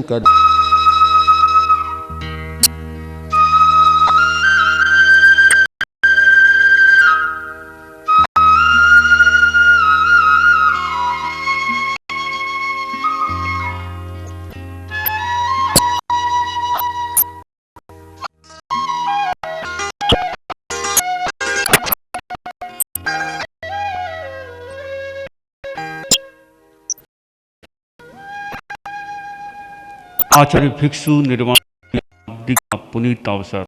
कर। आचार्य भिक्षु निर्वाण का पुनीत अवसर।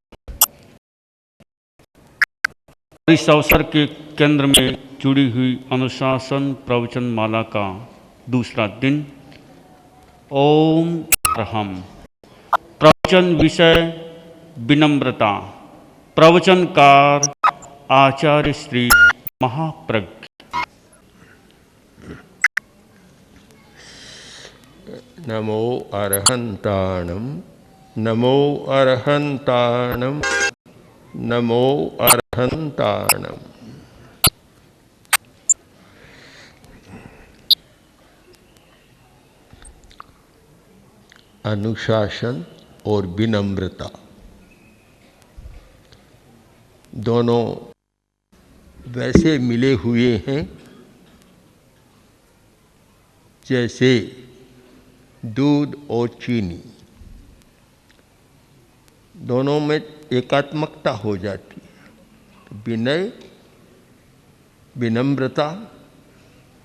इस अवसर के केंद्र में जुड़ी हुई अनुशासन प्रवचन माला का दूसरा दिन। ओम अरहम। प्रवचन विषय विनम्रता। प्रवचनकार आचार्य श्री महाप्रज्ञ। नमो अरहंताणम, नमो अरहंताणम, नमो अरहंताणम। अनुशासन और विनम्रता दोनों वैसे मिले हुए हैं जैसे दूध और चीनी। दोनों में एकात्मकता हो जाती है। विनय, विनम्रता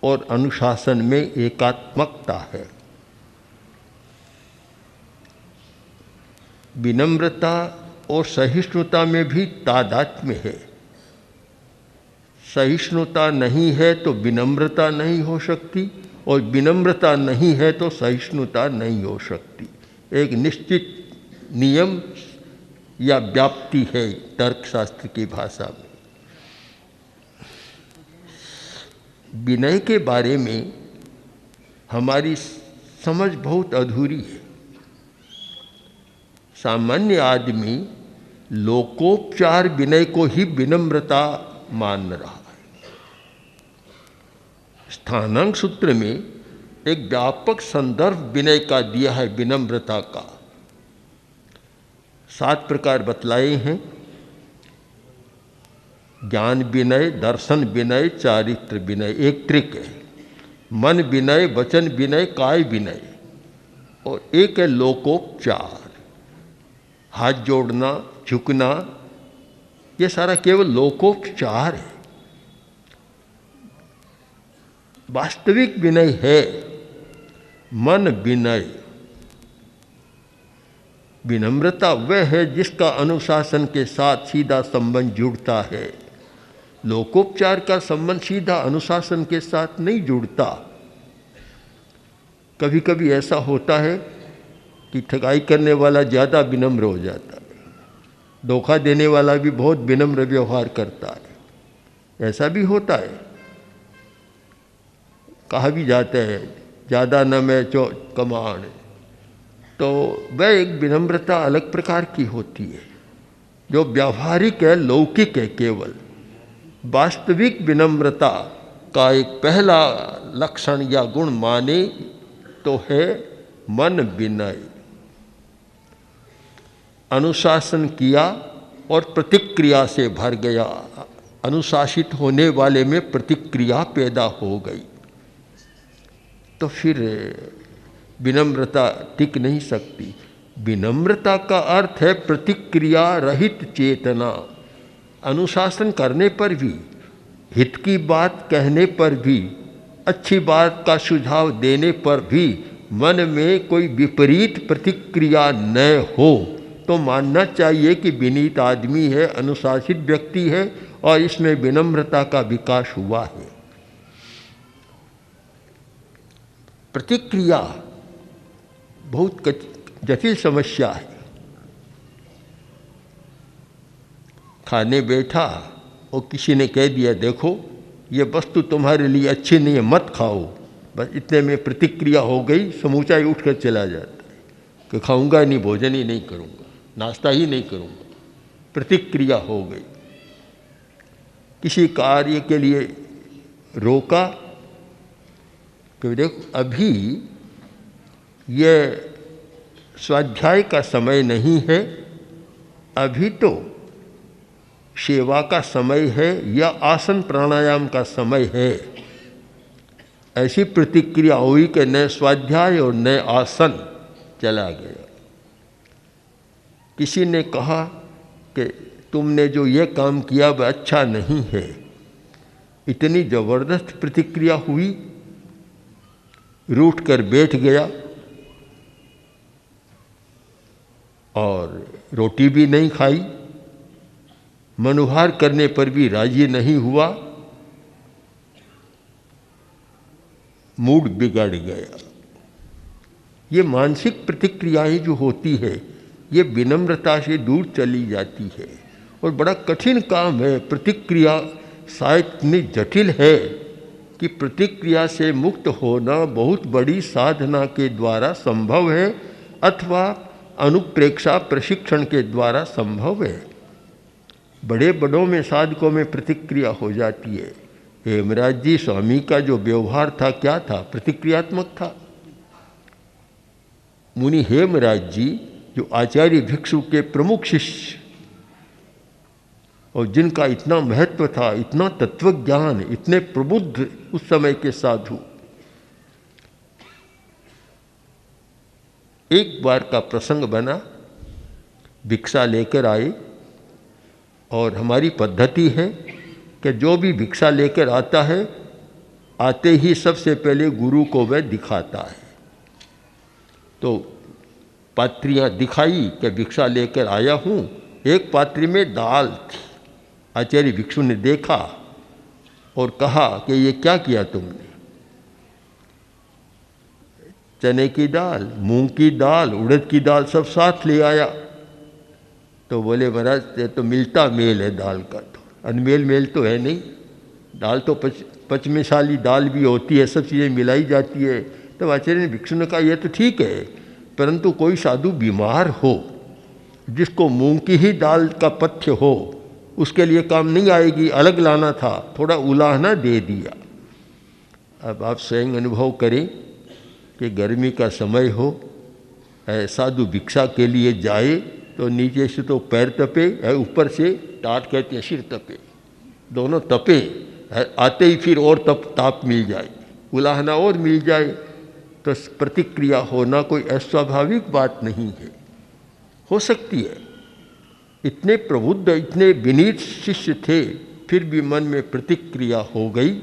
और अनुशासन में एकात्मकता है। विनम्रता और सहिष्णुता में भी तादात्म्य है। सहिष्णुता नहीं है तो विनम्रता नहीं हो सकती, और विनम्रता नहीं है तो सहिष्णुता नहीं हो सकती। एक निश्चित नियम या व्याप्ति है तर्कशास्त्र की भाषा में। विनय के बारे में हमारी समझ बहुत अधूरी है। सामान्य आदमी लोकोपचार विनय को ही विनम्रता मान रहा है। स्थानांक सूत्र में एक व्यापक संदर्भ विनय का दिया है। विनम्रता का 7 प्रकार बतलाए हैं। ज्ञान विनय, दर्शन विनय, चारित्र विनय, एक त्रिक है। मन विनय, वचन विनय, काय विनय, और एक है लोकोपचार। हाथ जोड़ना, झुकना, ये सारा केवल लोकोपचार है। वास्तविक विनय है मन विनय। विनम्रता वह है जिसका अनुशासन के साथ सीधा संबंध जुड़ता है। लोकोपचार का संबंध सीधा अनुशासन के साथ नहीं जुड़ता। कभी कभी ऐसा होता है कि ठगाई करने वाला ज़्यादा विनम्र हो जाता है, धोखा देने वाला भी बहुत विनम्र व्यवहार करता है। ऐसा भी होता है। कहा भी जाता है ज़्यादा न मैं चो कमान। तो वह एक विनम्रता अलग प्रकार की होती है जो व्यावहारिक है, लौकिक है। केवल वास्तविक विनम्रता का एक पहला लक्षण या गुण माने तो है मन विनय। अनुशासन किया और प्रतिक्रिया से भर गया। अनुशासित होने वाले में प्रतिक्रिया पैदा हो गई तो फिर विनम्रता टिक नहीं सकती। विनम्रता का अर्थ है प्रतिक्रिया रहित चेतना। अनुशासन करने पर भी, हित की बात कहने पर भी, अच्छी बात का सुझाव देने पर भी मन में कोई विपरीत प्रतिक्रिया न हो तो मानना चाहिए कि विनीत आदमी है, अनुशासित व्यक्ति है और इसमें विनम्रता का विकास हुआ है। प्रतिक्रिया बहुत जटिल समस्या है। खाने बैठा और किसी ने कह दिया देखो ये वस्तु तुम्हारे लिए अच्छी नहीं है, मत खाओ। बस इतने में प्रतिक्रिया हो गई, समूचा ही उठकर चला जाता है कि खाऊंगा नहीं, भोजन ही नहीं करूंगा, नाश्ता ही नहीं करूंगा। प्रतिक्रिया हो गई। किसी कार्य के लिए रोका कि देखो अभी ये स्वाध्याय का समय नहीं है, अभी तो सेवा का समय है या आसन प्राणायाम का समय है, ऐसी प्रतिक्रिया हुई कि न स्वाध्याय और न आसन, चला गया। किसी ने कहा कि तुमने जो ये काम किया वह अच्छा नहीं है। इतनी ज़बरदस्त प्रतिक्रिया हुई, रूठ कर बैठ गया और रोटी भी नहीं खाई, मनोहार करने पर भी राजी नहीं हुआ, मूड बिगड़ गया। ये मानसिक प्रतिक्रियाएं जो होती है ये विनम्रता से दूर चली जाती है और बड़ा कठिन काम है। प्रतिक्रिया शायद इतनी जटिल है कि प्रतिक्रिया से मुक्त होना बहुत बड़ी साधना के द्वारा संभव है अथवा अनुप्रेक्षा प्रशिक्षण के द्वारा संभव है। बड़े बड़ों में साधकों में प्रतिक्रिया हो जाती है। हेमराज जी स्वामी का जो व्यवहार था क्या था? प्रतिक्रियात्मक था। मुनि हेमराज जी जो आचार्य भिक्षु के प्रमुख शिष्य और जिनका इतना महत्व था, इतना तत्वज्ञान, इतने प्रबुद्ध उस समय के साधु, एक बार का प्रसंग बना, भिक्षा लेकर आए और हमारी पद्धति है कि जो भी भिक्षा लेकर आता है आते ही सबसे पहले गुरु को वह दिखाता है। तो पात्रियाँ दिखाई कि भिक्षा लेकर आया हूँ। एक पात्री में दाल थी। आचार्य भिक्षु ने देखा और कहा कि ये क्या किया तुमने? चने की दाल, मूंग की दाल, उड़द की दाल सब साथ ले आया। तो बोले महाराज ये तो मिलता मेल है दाल का, तो अनमेल मेल तो है नहीं। दाल तो पचमेशाली दाल भी होती है, सब चीज़ें मिलाई जाती है। तब आचार्य भिक्षु ने कहा ये तो ठीक है, परंतु कोई साधु बीमार हो जिसको मूंग की ही दाल का पथ्य हो, उसके लिए काम नहीं आएगी, अलग लाना था, थोड़ा उलाहना दे दिया। अब आप स्वयं अनुभव करें कि गर्मी का समय हो, साधु भिक्षा के लिए जाए तो नीचे से तो पैर तपे, ऊपर से टाट कहते हैं सिर तपे, दोनों तपे, आते ही फिर और ताप मिल जाए, उलाहना और मिल जाए। तो प्रतिक्रिया होना कोई अस्वाभाविक बात नहीं है, हो सकती है। इतने प्रबुद्ध, इतने विनीत शिष्य थे, फिर भी मन में प्रतिक्रिया हो गई।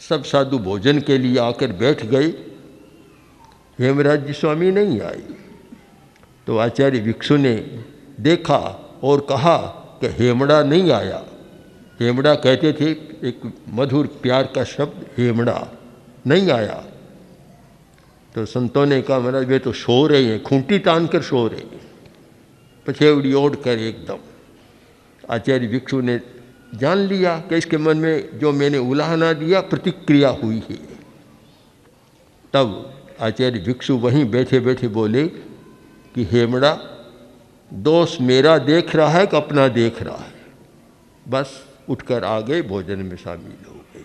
सब साधु भोजन के लिए आकर बैठ गए। हेमराज जी स्वामी नहीं आए। तो आचार्य भिक्षु ने देखा और कहा कि हेमड़ा नहीं आया। हेमड़ा कहते थे, एक मधुर प्यार का शब्द, हेमड़ा नहीं आया। तो संतों ने कहा महाराज वे तो सो रहे हैं, खूंटी तान कर सो रहे हैं, पछेवड़ी ओढ़ कर एकदम। आचार्य भिक्षु ने जान लिया कि इसके मन में जो मैंने उलाहना दिया प्रतिक्रिया हुई है। तब आचार्य भिक्षु वहीं बैठे बैठे बोले कि हेमड़ा दोष मेरा देख रहा है कि अपना देख रहा है? बस उठकर आ गए, भोजन में शामिल हो गए।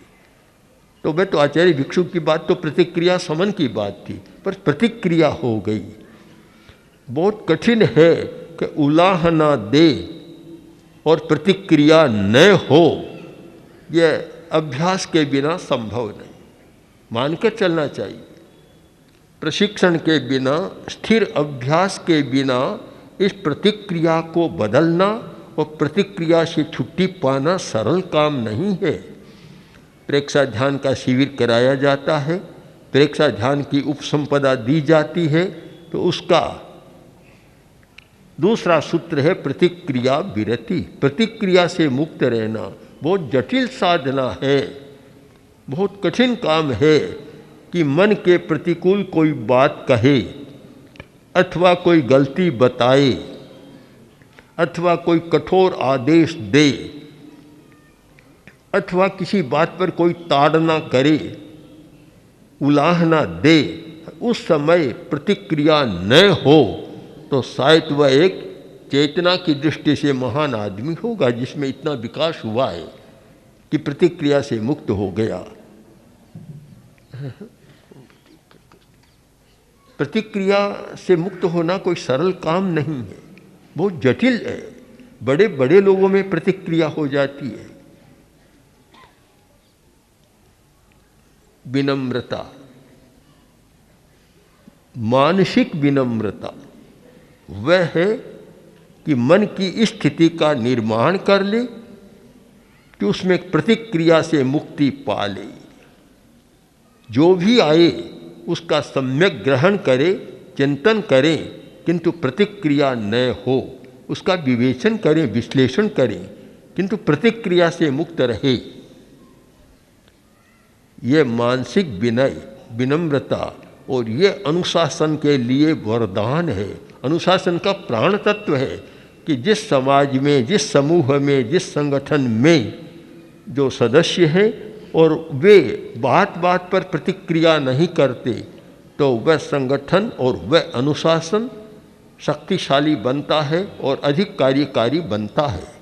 तो मैं तो आचार्य भिक्षु की बात तो प्रतिक्रिया समन की बात थी, पर प्रतिक्रिया हो गई। बहुत कठिन है कि उलाहना दे और प्रतिक्रिया न हो, यह अभ्यास के बिना संभव नहीं। मानकर चलना चाहिए। प्रशिक्षण के बिना, स्थिर अभ्यास के बिना इस प्रतिक्रिया को बदलना और प्रतिक्रिया से छुट्टी पाना सरल काम नहीं है। प्रेक्षा ध्यान का शिविर कराया जाता है, प्रेक्षा ध्यान की उपसंपदा दी जाती है, तो उसका दूसरा सूत्र है प्रतिक्रिया विरति। प्रतिक्रिया से मुक्त रहना बहुत जटिल साधना है, बहुत कठिन काम है कि मन के प्रतिकूल कोई बात कहे अथवा कोई गलती बताए अथवा कोई कठोर आदेश दे अथवा किसी बात पर कोई ताड़ना करे, उलाहना दे, उस समय प्रतिक्रिया न हो तो शायद वह एक चेतना की दृष्टि से महान आदमी होगा जिसमें इतना विकास हुआ है कि प्रतिक्रिया से मुक्त हो गया। प्रतिक्रिया से मुक्त होना कोई सरल काम नहीं है, बहुत जटिल है। बड़े बड़े लोगों में प्रतिक्रिया हो जाती है। विनम्रता, मानसिक विनम्रता वह है कि मन की इस स्थिति का निर्माण कर ले कि उसमें प्रतिक्रिया से मुक्ति पा ले। जो भी आए उसका सम्यक ग्रहण करे, चिंतन करें, किंतु प्रतिक्रिया न हो। उसका विवेचन करें, विश्लेषण करें, किंतु प्रतिक्रिया से मुक्त रहे। ये मानसिक विनय, विनम्रता और ये अनुशासन के लिए वरदान है। अनुशासन का प्राण तत्व है कि जिस समाज में, जिस समूह में, जिस संगठन में जो सदस्य हैं और वे बात बात पर प्रतिक्रिया नहीं करते, तो वह संगठन और वह अनुशासन शक्तिशाली बनता है और अधिक कार्यकारी बनता है।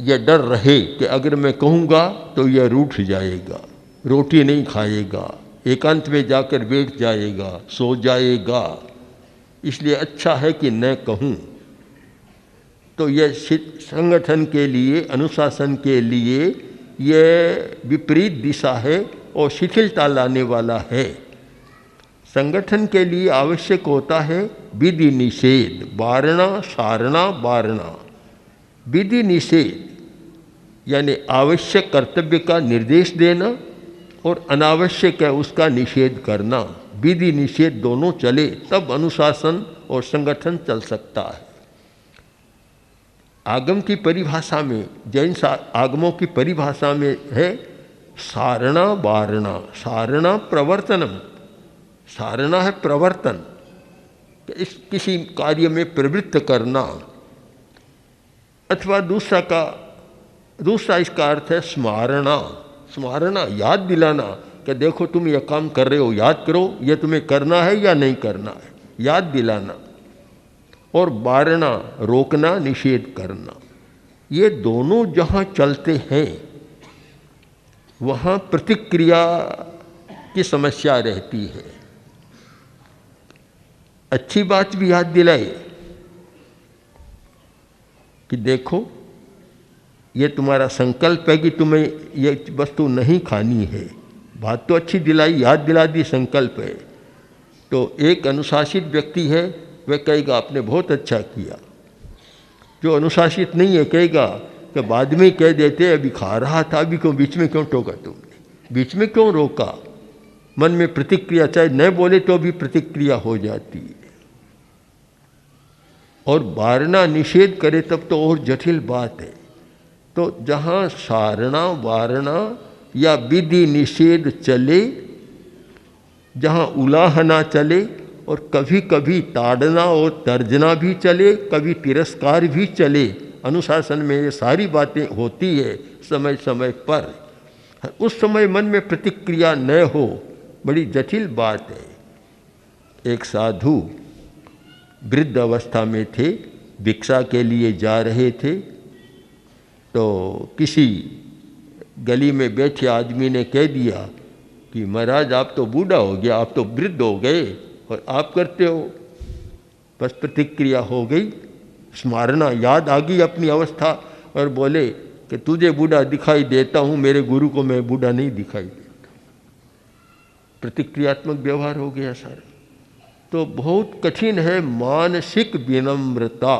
यह डर रहे कि अगर मैं कहूँगा तो यह रूठ जाएगा, रोटी नहीं खाएगा, एकांत में जाकर बैठ जाएगा, सो जाएगा, इसलिए अच्छा है कि न कहूँ। तो यह संगठन के लिए, अनुशासन के लिए यह विपरीत दिशा है और शिथिलता लाने वाला है। संगठन के लिए आवश्यक होता है विधि निषेध, वारणा, सारणा, वारणा। विधि निषेध यानी आवश्यक कर्तव्य का निर्देश देना और अनावश्यक है उसका निषेध करना। विधि निषेध दोनों चले तब अनुशासन और संगठन चल सकता है। आगम की परिभाषा में, जैन आगमों की परिभाषा में है सारणा, वारणा। सारणा प्रवर्तनम, सारणा है प्रवर्तन, इस किसी कार्य में प्रवृत्त करना। अथवा दूसरा इसका अर्थ है स्मारणा। स्मारणा याद दिलाना कि देखो तुम यह काम कर रहे हो, याद करो यह तुम्हें करना है या नहीं करना है, याद दिलाना। और वारणा रोकना, निषेध करना। ये दोनों जहाँ चलते हैं वहाँ प्रतिक्रिया की समस्या रहती है। अच्छी बात भी याद दिलाए कि देखो ये तुम्हारा संकल्प है कि तुम्हें ये वस्तु नहीं खानी है। बात तो अच्छी दिलाई, याद दिला दी, संकल्प है। तो एक अनुशासित व्यक्ति है वह कहेगा आपने बहुत अच्छा किया। जो अनुशासित नहीं है कहेगा कि बाद में कह देते अभी खा रहा था, अभी क्यों बीच में क्यों टोका तुमने, बीच में क्यों रोका। मन में प्रतिक्रिया, चाहे न बोले तो भी प्रतिक्रिया हो जाती है। और वारणा निषेध करे तब तो और जटिल बात है। तो जहाँ सारणा, वारणा या विधि निषेध चले, जहाँ उलाहना चले और कभी कभी ताड़ना और तर्जना भी चले, कभी तिरस्कार भी चले, अनुशासन में ये सारी बातें होती है समय समय पर। उस समय मन में प्रतिक्रिया न हो, बड़ी जटिल बात है। एक साधु वृद्ध अवस्था में थे, भिक्षा के लिए जा रहे थे, तो किसी गली में बैठे आदमी ने कह दिया कि महाराज आप तो बूढ़ा हो गया, आप तो वृद्ध हो गए और आप करते हो। बस प्रतिक्रिया हो गई, स्मारणा याद आ गई अपनी अवस्था और बोले कि तुझे बूढ़ा दिखाई देता हूँ, मेरे गुरु को मैं बूढ़ा नहीं दिखाई देता। प्रतिक्रियात्मक व्यवहार हो गया सारा। तो बहुत कठिन है मानसिक विनम्रता।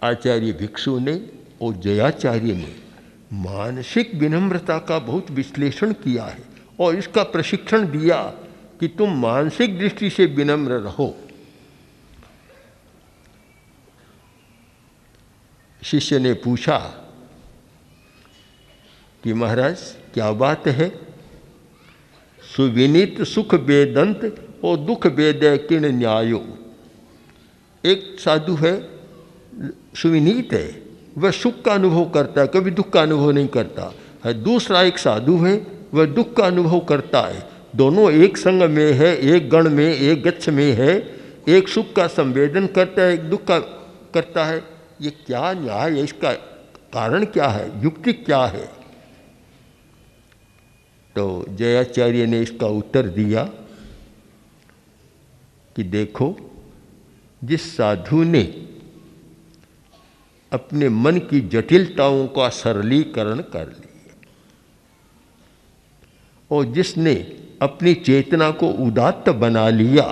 आचार्य भिक्षु ने और जयाचार्य ने मानसिक विनम्रता का बहुत विश्लेषण किया है और इसका प्रशिक्षण दिया कि तुम मानसिक दृष्टि से विनम्र रहो। शिष्य ने पूछा कि महाराज क्या बात है, सुविनीत सुख वेदंत और दुख वेदय किण न्यायो। एक साधु है, सुविनीत है, वह सुख का अनुभव करता है, कभी दुख का अनुभव नहीं करता है। दूसरा एक साधु है, वह दुख का अनुभव करता है। दोनों एक संग में है, एक गण में, एक गच्छ में है। एक सुख का संवेदन करता है, एक दुख का करता है। ये क्या न्याय है, इसका कारण क्या है, युक्ति क्या है। तो जयाचार्य ने इसका उत्तर दिया कि देखो, जिस साधु ने अपने मन की जटिलताओं का सरलीकरण कर लिया और जिसने अपनी चेतना को उदात्त बना लिया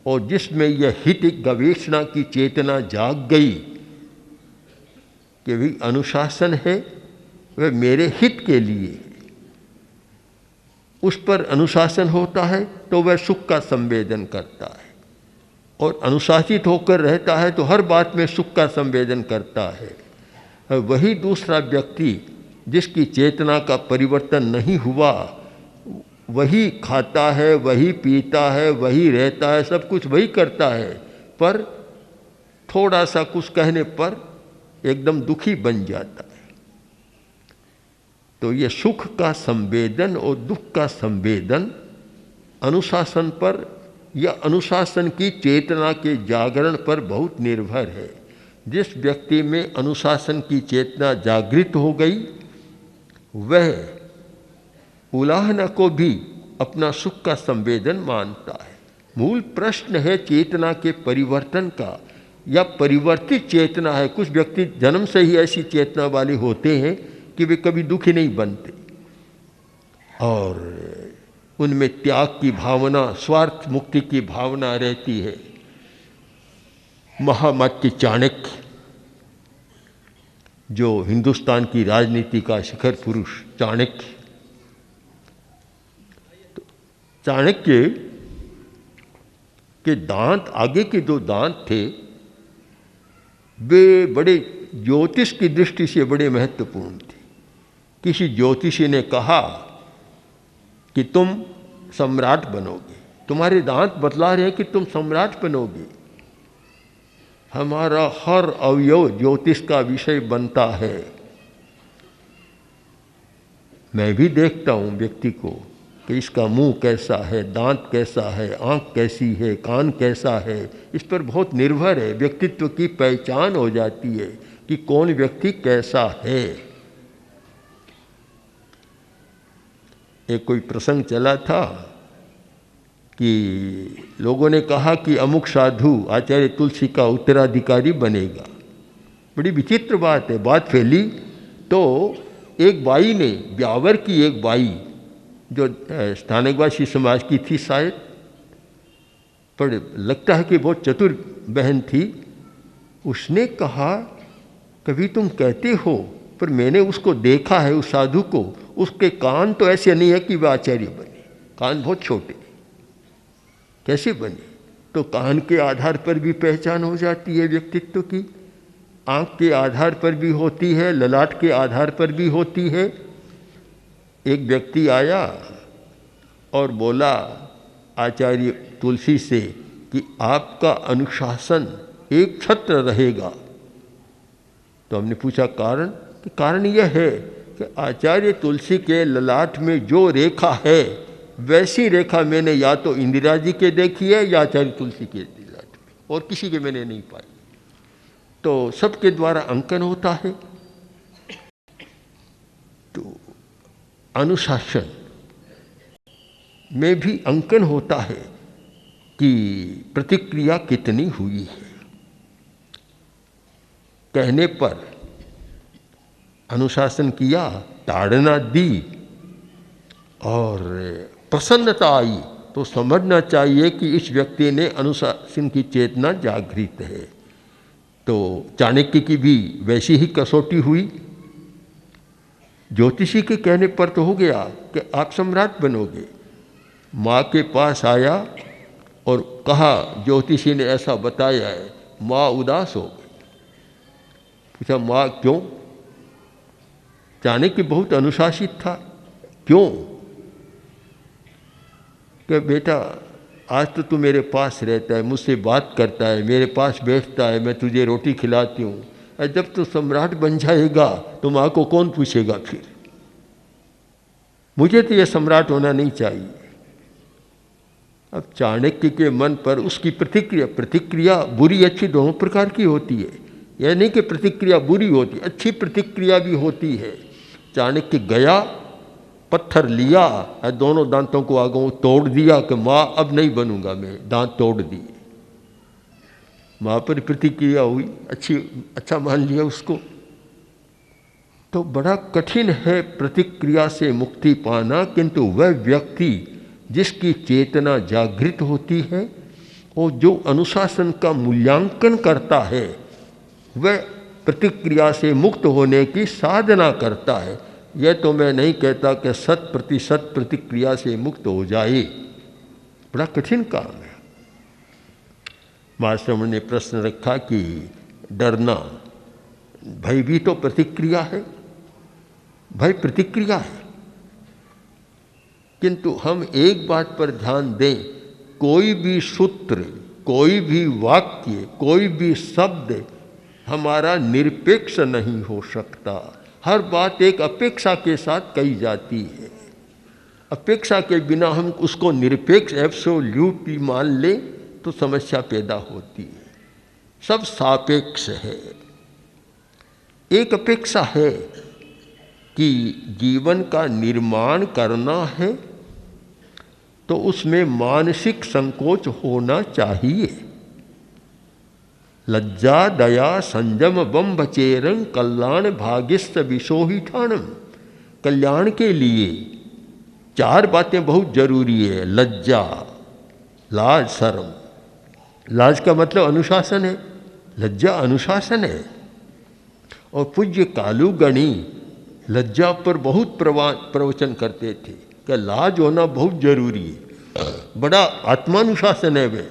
और जिसमें यह हित गवेषणा की चेतना जाग गई कि भी अनुशासन है वह मेरे हित के लिए, उस पर अनुशासन होता है तो वह सुख का संवेदन करता है और अनुशासित होकर रहता है तो हर बात में सुख का संवेदन करता है। वही दूसरा व्यक्ति जिसकी चेतना का परिवर्तन नहीं हुआ, वही खाता है, वही पीता है, वही रहता है, सब कुछ वही करता है, पर थोड़ा सा कुछ कहने पर एकदम दुखी बन जाता है। तो ये सुख का संवेदन और दुख का संवेदन अनुशासन पर या अनुशासन की चेतना के जागरण पर बहुत निर्भर है। जिस व्यक्ति में अनुशासन की चेतना जागृत हो गई वह उलाहना को भी अपना सुख का संवेदन मानता है। मूल प्रश्न है चेतना के परिवर्तन का या परिवर्तित चेतना है। कुछ व्यक्ति जन्म से ही ऐसी चेतना वाले होते हैं कि वे कभी दुखी नहीं बनते और उनमें त्याग की भावना, स्वार्थ मुक्ति की भावना रहती है। महामती चाणक्य, जो हिंदुस्तान की राजनीति का शिखर पुरुष चाणक्य, तो चाणक्य के दांत, आगे के दो दांत थे, वे बड़े ज्योतिष की दृष्टि से बड़े महत्वपूर्ण थे। किसी ज्योतिषी ने कहा कि तुम सम्राट बनोगे, तुम्हारे दांत बतला रहे हैं कि तुम सम्राट बनोगे। हमारा हर अवयव ज्योतिष का विषय बनता है। मैं भी देखता हूँ व्यक्ति को कि इसका मुंह कैसा है, दांत कैसा है, आँख कैसी है, कान कैसा है, इस पर बहुत निर्भर है। व्यक्तित्व की पहचान हो जाती है कि कौन व्यक्ति कैसा है। एक कोई प्रसंग चला था कि लोगों ने कहा कि अमुक साधु आचार्य तुलसी का उत्तराधिकारी बनेगा। बड़ी विचित्र बात है। बात फैली तो एक बाई ने, ब्यावर की एक बाई जो स्थानकवासी समाज की थी शायद, पर लगता है कि बहुत चतुर बहन थी, उसने कहा कभी तुम कहते हो, पर मैंने उसको देखा है, उस साधु को, उसके कान तो ऐसे नहीं है कि वह आचार्य बने, कान बहुत छोटे, कैसे बने? तो कान के आधार पर भी पहचान हो जाती है व्यक्तित्व की, आँख के आधार पर भी होती है, ललाट के आधार पर भी होती है। एक व्यक्ति आया और बोला आचार्य तुलसी से कि आपका अनुशासन एक छत्र रहेगा। तो हमने पूछा कारण? कि कारण यह है कि आचार्य तुलसी के ललाट में जो रेखा है वैसी रेखा मैंने या तो इंदिरा जी के देखी है या आचार्य तुलसी के ललाट में, और किसी के मैंने नहीं पाई। तो सबके द्वारा अंकन होता है। तो अनुशासन में भी अंकन होता है कि प्रतिक्रिया कितनी हुई है। कहने पर अनुशासन किया, ताड़ना दी और प्रसन्नता आई तो समझना चाहिए कि इस व्यक्ति ने अनुशासन की चेतना जागृत है। तो चाणक्य की भी वैसी ही कसौटी हुई। ज्योतिषी के कहने पर तो हो गया कि आप सम्राट बनोगे। माँ के पास आया और कहा ज्योतिषी ने ऐसा बताया है। माँ उदास हो गई। पूछा माँ क्यों? चाणक्य बहुत अनुशासित था। क्यों? कि बेटा आज तो तू मेरे पास रहता है, मुझसे बात करता है, मेरे पास बैठता है, मैं तुझे रोटी खिलाती हूँ, और जब तू सम्राट बन जाएगा तो माँ को कौन पूछेगा फिर? मुझे तो यह सम्राट होना नहीं चाहिए। अब चाणक्य के मन पर उसकी प्रतिक्रिया बुरी अच्छी दोनों प्रकार की होती है। यह नहीं कि प्रतिक्रिया बुरी होती, अच्छी प्रतिक्रिया भी होती है। चाणक्य गया पत्थर लिया और दोनों दांतों को आगे तोड़ दिया कि माँ अब नहीं बनूंगा मैं, दांत तोड़ दिए। माँ पर प्रतिक्रिया हुई, अच्छा मान लिया उसको। तो बड़ा कठिन है प्रतिक्रिया से मुक्ति पाना, किंतु वह व्यक्ति जिसकी चेतना जागृत होती है और जो अनुशासन का मूल्यांकन करता है, वह प्रतिक्रिया से मुक्त होने की साधना करता है। यह तो मैं नहीं कहता कि 100% प्रतिक्रिया से मुक्त हो जाए, बड़ा कठिन काम है। महाश्रमण ने प्रश्न रखा कि डरना, भय भी तो प्रतिक्रिया है, भय प्रतिक्रिया है, किंतु हम एक बात पर ध्यान दें, कोई भी सूत्र, कोई भी वाक्य, कोई भी शब्द हमारा निरपेक्ष नहीं हो सकता। हर बात एक अपेक्षा के साथ कही जाती है। अपेक्षा के बिना हम उसको निरपेक्ष एब्सोल्यूटली मान लें तो समस्या पैदा होती है। सब सापेक्ष है। एक अपेक्षा है कि जीवन का निर्माण करना है तो उसमें मानसिक संकोच होना चाहिए। लज्जा दया संयम बम बचेरं कल्याण भाग्यस्त विशोहिठाणम। कल्याण के लिए 4 बातें बहुत जरूरी है। लज्जा, लाज, शर्म। लाज का मतलब अनुशासन है, लज्जा अनुशासन है। और पूज्य कालूगणी लज्जा पर बहुत प्रवचन करते थे कि लाज होना बहुत जरूरी है। बड़ा आत्मानुशासन है वे,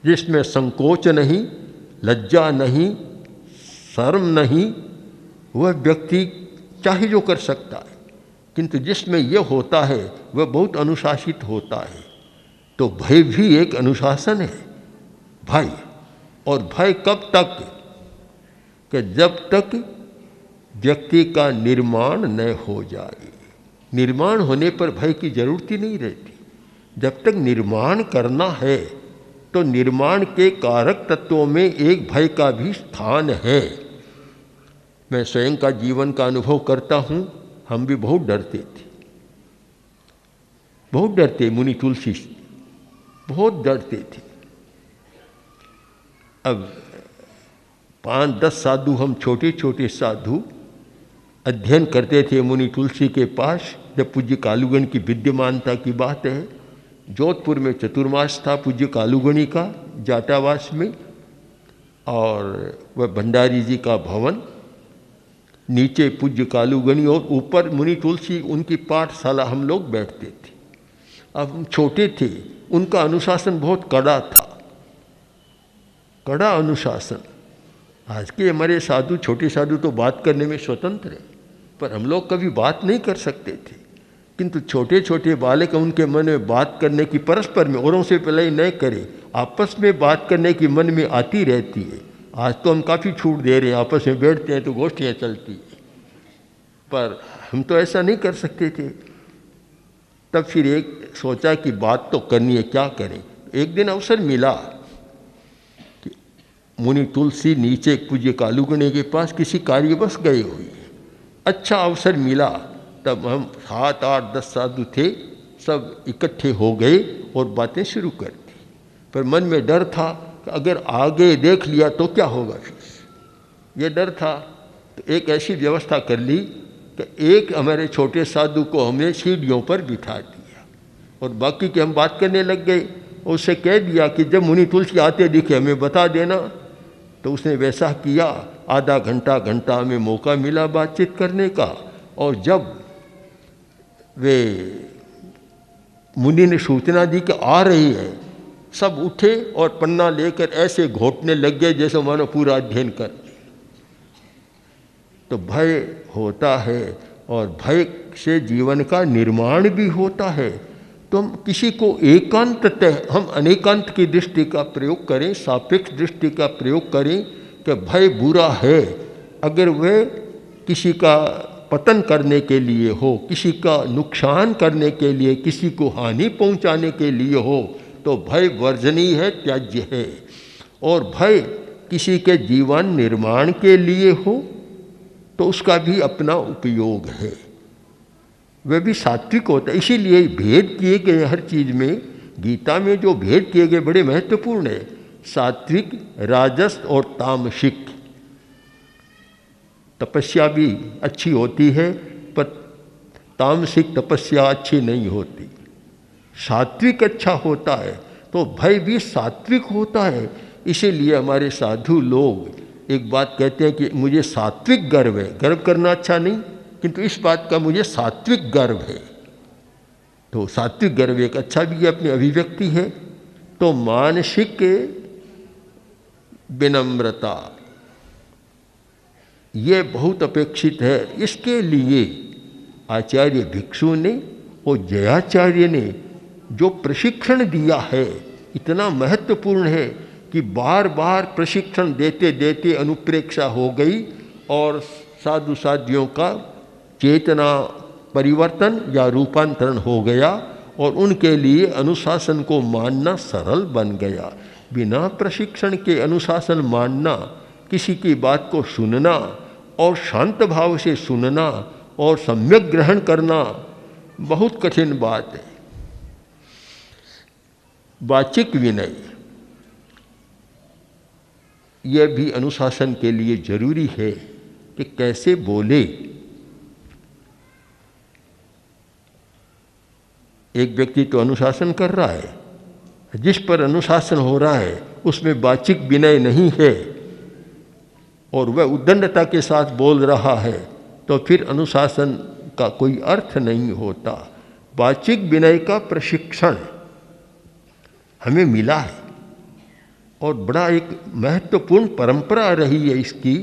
जिसमें संकोच नहीं, लज्जा नहीं, शर्म नहीं, वह व्यक्ति चाहे जो कर सकता है। किंतु जिसमें यह होता है वह बहुत अनुशासित होता है। तो भय भी एक अनुशासन है। भय, और भय कब तक? कि जब तक व्यक्ति का निर्माण न हो जाए। निर्माण होने पर भय की जरूरत ही नहीं रहती। जब तक निर्माण करना है तो निर्माण के कारक तत्वों में एक भय का भी स्थान है। मैं स्वयं का जीवन का अनुभव करता हूँ। हम भी बहुत डरते थे, बहुत डरते, मुनि तुलसी से बहुत डरते थे। अब 5-10 साधु, हम छोटे छोटे साधु अध्ययन करते थे मुनि तुलसी के पास। जब पूज्य कालूगण की विद्यमानता की बात है, जोधपुर में चतुर्मास था पूज्य कालूगणी का, जाटावास में, और वह भंडारी जी का भवन, नीचे पूज्य कालूगणी और ऊपर मुनि तुलसी, उनकी पाठशाला हम लोग बैठते थे। अब हम छोटे थे, उनका अनुशासन बहुत कड़ा था, कड़ा अनुशासन। आज के हमारे साधु, छोटे साधु तो बात करने में स्वतंत्र हैं, पर हम लोग कभी बात नहीं कर सकते थे। किंतु छोटे छोटे बालक, उनके मन में बात करने की परस्पर में, औरों से पहले ही न करें, आपस में बात करने की मन में आती रहती है। आज तो हम काफ़ी छूट दे रहे हैं, आपस में बैठते हैं तो गोष्ठियाँ चलती हैं, पर हम तो ऐसा नहीं कर सकते थे। तब फिर एक सोचा कि बात तो करनी है, क्या करें। एक दिन अवसर मिला कि मुनि तुलसी नीचे पूज्य कालूगणी के पास किसी कार्यवश गए हुए, अच्छा अवसर मिला। तब हम 7, 8, 10 साधु थे, सब इकट्ठे हो गए और बातें शुरू कर दी। पर मन में डर था कि अगर आगे देख लिया तो क्या होगा। फिर ये डर था, तो एक ऐसी व्यवस्था कर ली कि एक हमारे छोटे साधु को हमने सीढ़ियों पर बिठा दिया और बाकी के हम बात करने लग गए। उससे कह दिया कि जब मुनि तुलसी आते दिखे हमें बता देना। तो उसने वैसा किया। आधा घंटा हमें मौका मिला बातचीत करने का। और जब वे मुनि ने सूचना दी कि आ रही है, सब उठे और पन्ना लेकर ऐसे घोटने लग गए जैसे मानो पूरा अध्ययन कर। तो भय होता है और भय से जीवन का निर्माण भी होता है। तो हम किसी को एकांततः, हम अनेकांत की दृष्टि का प्रयोग करें, सापेक्ष दृष्टि का प्रयोग करें कि भय बुरा है। अगर वह किसी का पतन करने के लिए हो, किसी का नुकसान करने के लिए, किसी को हानि पहुंचाने के लिए हो, तो भय वर्जनीय है, त्याज्य है। और भय किसी के जीवन निर्माण के लिए हो तो उसका भी अपना उपयोग है। वह भी सात्विक होता है। इसीलिए भेद किए गए हर चीज़ में, गीता में जो भेद किए गए बड़े महत्वपूर्ण है, सात्विक, राजस और तामसिक। तपस्या भी अच्छी होती है पर तामसिक तपस्या अच्छी नहीं होती। सात्विक अच्छा होता है तो भय भी सात्विक होता है। इसीलिए हमारे साधु लोग एक बात कहते हैं कि मुझे सात्विक गर्व है। गर्व करना अच्छा नहीं, किंतु इस बात का मुझे सात्विक गर्व है। तो सात्विक गर्व एक अच्छा भी अपनी अभिव्यक्ति है। तो मानसिक विनम्रता ये बहुत अपेक्षित है। इसके लिए आचार्य भिक्षु ने और जयाचार्य ने जो प्रशिक्षण दिया है इतना महत्वपूर्ण है कि बार बार प्रशिक्षण देते देते अनुप्रेक्षा हो गई और साधु साधियों का चेतना परिवर्तन या रूपांतरण हो गया और उनके लिए अनुशासन को मानना सरल बन गया। बिना प्रशिक्षण के अनुशासन मानना, किसी की बात को सुनना और शांत भाव से सुनना और सम्यक ग्रहण करना बहुत कठिन बात है। वाचिक विनय यह भी अनुशासन के लिए जरूरी है कि कैसे बोले। एक व्यक्ति तो अनुशासन कर रहा है, जिस पर अनुशासन हो रहा है उसमें वाचिक विनय नहीं है और वह उद्दंडता के साथ बोल रहा है, तो फिर अनुशासन का कोई अर्थ नहीं होता। वाचिक विनय का प्रशिक्षण हमें मिला है और बड़ा एक महत्वपूर्ण परंपरा रही है इसकी।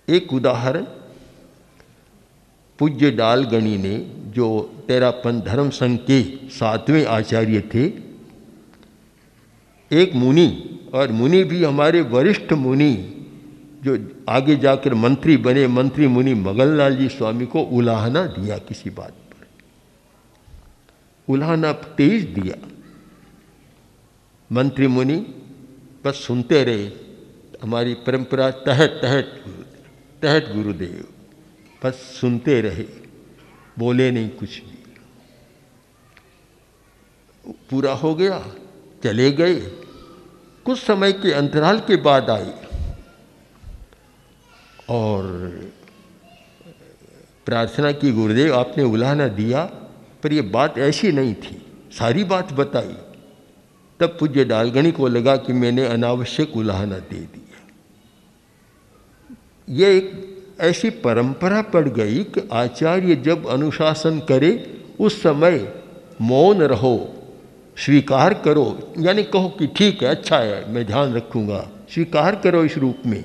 एक उदाहरण, पूज्य डालगणी ने, जो तेरापन धर्म संघ के 7वें आचार्य थे, एक मुनि, और मुनि भी हमारे वरिष्ठ मुनि जो आगे जाकर मंत्री बने, मंत्री मुनि मगनलाल जी स्वामी को उलाहना दिया किसी बात पर, उलाहना तेज दिया। मंत्री मुनि बस सुनते रहे। हमारी परंपरा तहत गुरुदेव बस सुनते रहे, बोले नहीं कुछ भी। पूरा हो गया, चले गए। कुछ समय के अंतराल के बाद आई और प्रार्थना की, गुरुदेव आपने उलाहना दिया पर ये बात ऐसी नहीं थी, सारी बात बताई। तब पूज्य डालगणी को लगा कि मैंने अनावश्यक उलाहना दे दी। ये एक ऐसी परंपरा पड़ गई कि आचार्य जब अनुशासन करे उस समय मौन रहो, स्वीकार करो, यानी कहो कि ठीक है, अच्छा है, मैं ध्यान रखूँगा, स्वीकार करो इस रूप में।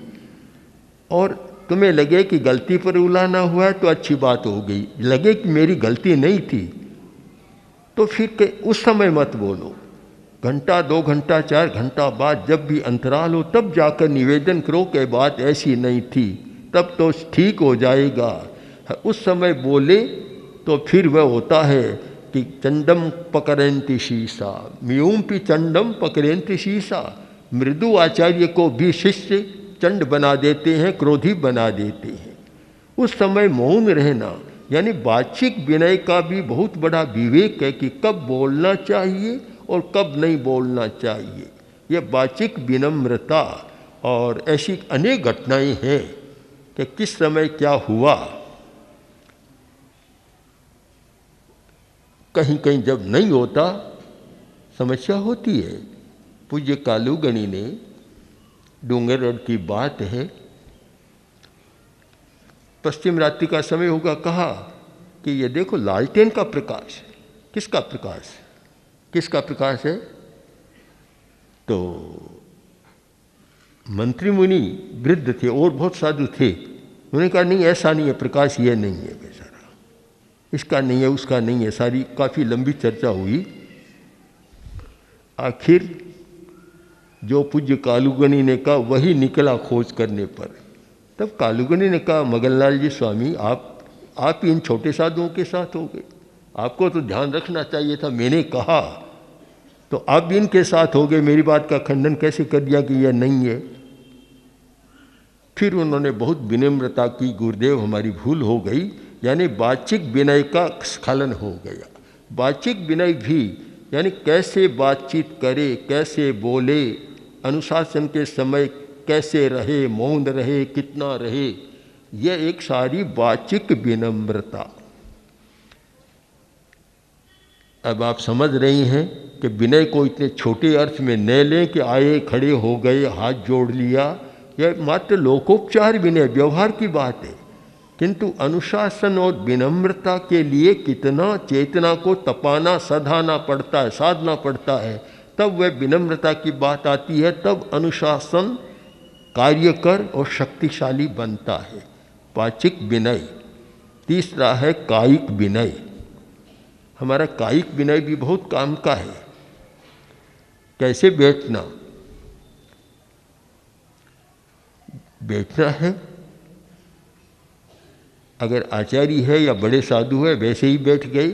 और तुम्हें लगे कि गलती पर उलाहना हुआ है तो अच्छी बात हो गई, लगे कि मेरी गलती नहीं थी तो फिर उस समय मत बोलो। घंटा 2 घंटा 4 घंटा बाद जब भी अंतराल हो तब जाकर निवेदन करो कि बात ऐसी नहीं थी, तब तो ठीक हो जाएगा। उस समय बोले तो फिर वह होता है कि चंडम पकड़ेंति शीशा, म्यूम्पि चंडम पकड़ेंति शीशा। मृदु आचार्य को भी शिष्य चंड बना देते हैं, क्रोधी बना देते हैं। उस समय मौन रहना, यानी वाचिक विनय का भी बहुत बड़ा विवेक है कि कब बोलना चाहिए और कब नहीं बोलना चाहिए। यह वाचिक विनम्रता। और ऐसी अनेक घटनाएं हैं कि किस समय क्या हुआ। कहीं कहीं जब नहीं होता समस्या होती है। पूज्य कालूगणी ने, डूंगरगढ़ की बात है, पश्चिम रात्रि का समय होगा, कहा कि ये देखो लालटेन का प्रकाश है। किसका प्रकाश? किसका प्रकाश है? तो मंत्री मुनि वृद्ध थे और बहुत साधु थे, उन्होंने कहा नहीं ऐसा नहीं है, प्रकाश ये नहीं है बेचारा, इसका नहीं है, उसका नहीं है। सारी काफ़ी लंबी चर्चा हुई। आखिर जो पूज्य कालूगणी ने कहा वही निकला खोज करने पर। तब कालूगणी ने कहा मगनलाल जी स्वामी आप इन छोटे साधुओं के साथ हो गए, आपको तो ध्यान रखना चाहिए था। मैंने कहा तो आप भी इनके साथ हो गए, मेरी बात का खंडन कैसे कर दिया कि यह नहीं है। फिर उन्होंने बहुत विनम्रता की, गुरुदेव हमारी भूल हो गई, यानी वाचिक विनय का स्खलन हो गया। वाचिक विनय भी यानी कैसे बातचीत करे, कैसे बोले, अनुशासन के समय कैसे रहे, मौन रहे, कितना रहे, यह एक सारी वाचिक विनम्रता। अब आप समझ रही हैं कि विनय को इतने छोटे अर्थ में न लें कि आए, खड़े हो गए, हाथ जोड़ लिया, यह मात्र लोकोपचार विनय, व्यवहार की बात है। किंतु अनुशासन और विनम्रता के लिए कितना चेतना को तपाना, सधाना पड़ता है, साधना पड़ता है, तब वह विनम्रता की बात आती है, तब अनुशासन कार्यकर और शक्तिशाली बनता है। वाचिक विनय। तीसरा है कायिक विनय। हमारा कायिक विनय भी बहुत काम का है। कैसे बैठना, बैठना है, अगर आचार्य है या बड़े साधु है वैसे ही बैठ गए।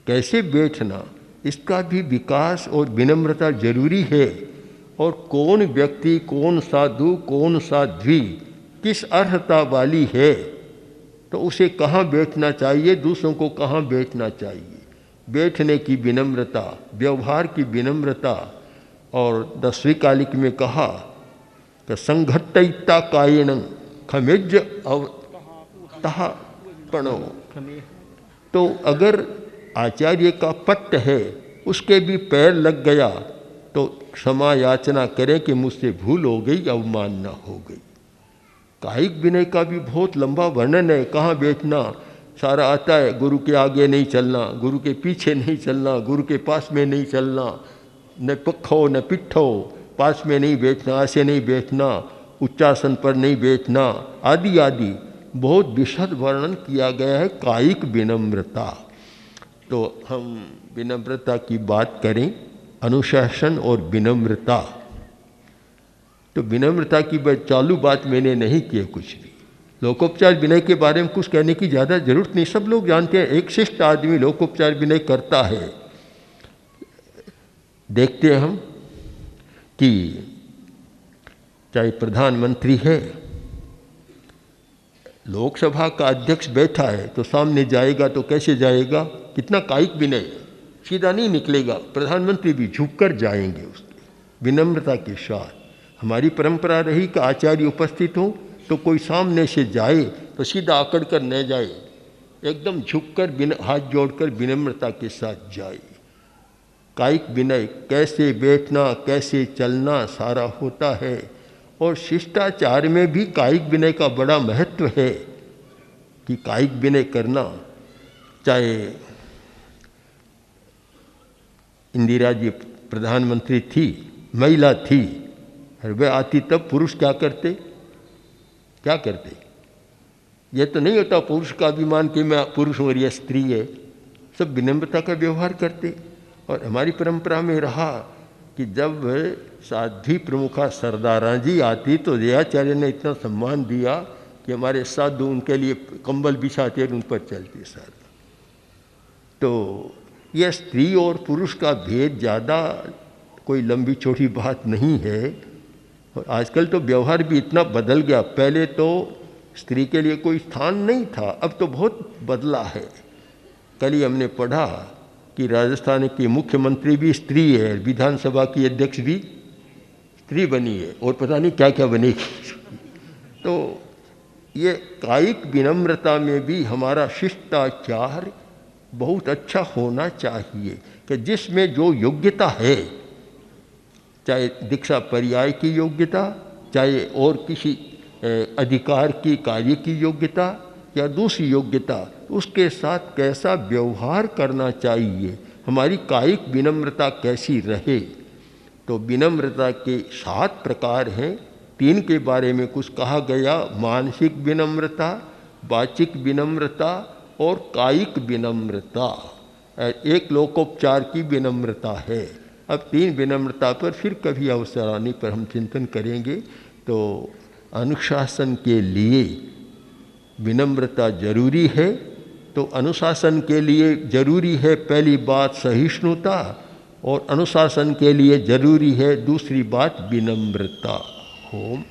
कैसे बैठना, इसका भी विकास और विनम्रता जरूरी है। और कौन व्यक्ति, कौन साधु, कौन साध्वी किस अर्हता वाली है, तो उसे कहाँ बैठना चाहिए, दूसरों को कहाँ बैठना चाहिए, बैठने की विनम्रता, व्यवहार की विनम्रता। और 10वीं कालिक में कहा कि संघट्टयिता कायेन खमेज्य अवतः प्रणो। तो अगर आचार्य का पट्ट है, उसके भी पैर लग गया तो क्षमा याचना करें कि मुझसे भूल हो गई, अवमानना हो गई। कायिक विनय का भी बहुत लंबा वर्णन है। कहाँ बैठना सारा आता है, गुरु के आगे नहीं चलना, गुरु के पीछे नहीं चलना, गुरु के पास में नहीं चलना, न पखो न पिट्ठो, पास में नहीं बैठना, ऐसे नहीं बैठना, उच्चासन पर नहीं बैठना, आदि आदि बहुत विशद वर्णन किया गया है कायिक विनम्रता। तो हम विनम्रता की बात करें, अनुशासन और विनम्रता। तो विनम्रता की चालू बात मैंने नहीं की कुछ भी। लोकोपचार विनय के बारे में कुछ कहने की ज़्यादा जरूरत नहीं, सब लोग जानते हैं। एक शिष्ट आदमी लोकोपचार विनय करता है। देखते हैं हम कि चाहे प्रधानमंत्री है, लोकसभा का अध्यक्ष बैठा है तो सामने जाएगा तो कैसे जाएगा, कितना कायिक विनय, सीधा नहीं निकलेगा। प्रधानमंत्री भी झुककर जाएंगे उसके विनम्रता के साथ। हमारी परंपरा रही कि आचार्य उपस्थित हो तो कोई सामने से जाए तो सीधा आकड़ कर न जाए, एकदम झुककर हाथ जोड़कर विनम्रता के साथ जाए। कायिक विनय, कैसे बैठना, कैसे चलना, सारा होता है। और शिष्टाचार में भी कायिक विनय का बड़ा महत्व है कि कायिक विनय करना। चाहे इंदिरा जी प्रधानमंत्री थी, महिला थी, वह आती तब पुरुष क्या करते, क्या करते? यह तो नहीं होता पुरुष का अभिमान कि मैं पुरुष हूँ और यह स्त्री है। सब विनम्रता का व्यवहार करते। और हमारी परंपरा में रहा कि जब साध्वी प्रमुखा सरदारा जी आती तो जयाचार्य ने इतना सम्मान दिया कि हमारे साधु उनके लिए कंबल बिछाते और उन पर चलते सर। तो यह स्त्री और पुरुष का भेद ज़्यादा कोई लंबी चौड़ी बात नहीं है। और आजकल तो व्यवहार भी इतना बदल गया। पहले तो स्त्री के लिए कोई स्थान नहीं था, अब तो बहुत बदला है। कल ही हमने पढ़ा कि राजस्थान की मुख्यमंत्री भी स्त्री है, विधानसभा की अध्यक्ष भी स्त्री बनी है, और पता नहीं क्या क्या बनेगी। तो ये कायिक विनम्रता में भी हमारा शिष्टाचार बहुत अच्छा होना चाहिए कि जिसमें जो योग्यता है, चाहे दीक्षा पर्याय की योग्यता, चाहे और किसी अधिकार की कार्य की योग्यता या दूसरी योग्यता, उसके साथ कैसा व्यवहार करना चाहिए, हमारी कायिक विनम्रता कैसी रहे। तो विनम्रता के 7 प्रकार हैं। 3 के बारे में कुछ कहा गया, मानसिक विनम्रता, वाचिक विनम्रता और कायिक विनम्रता। एक लोकोपचार की विनम्रता है। अब 3 विनम्रता पर फिर कभी अवसर आने पर हम चिंतन करेंगे। तो अनुशासन के लिए विनम्रता जरूरी है। तो अनुशासन के लिए जरूरी है पहली बात सहिष्णुता, और अनुशासन के लिए जरूरी है दूसरी बात विनम्रता। ओम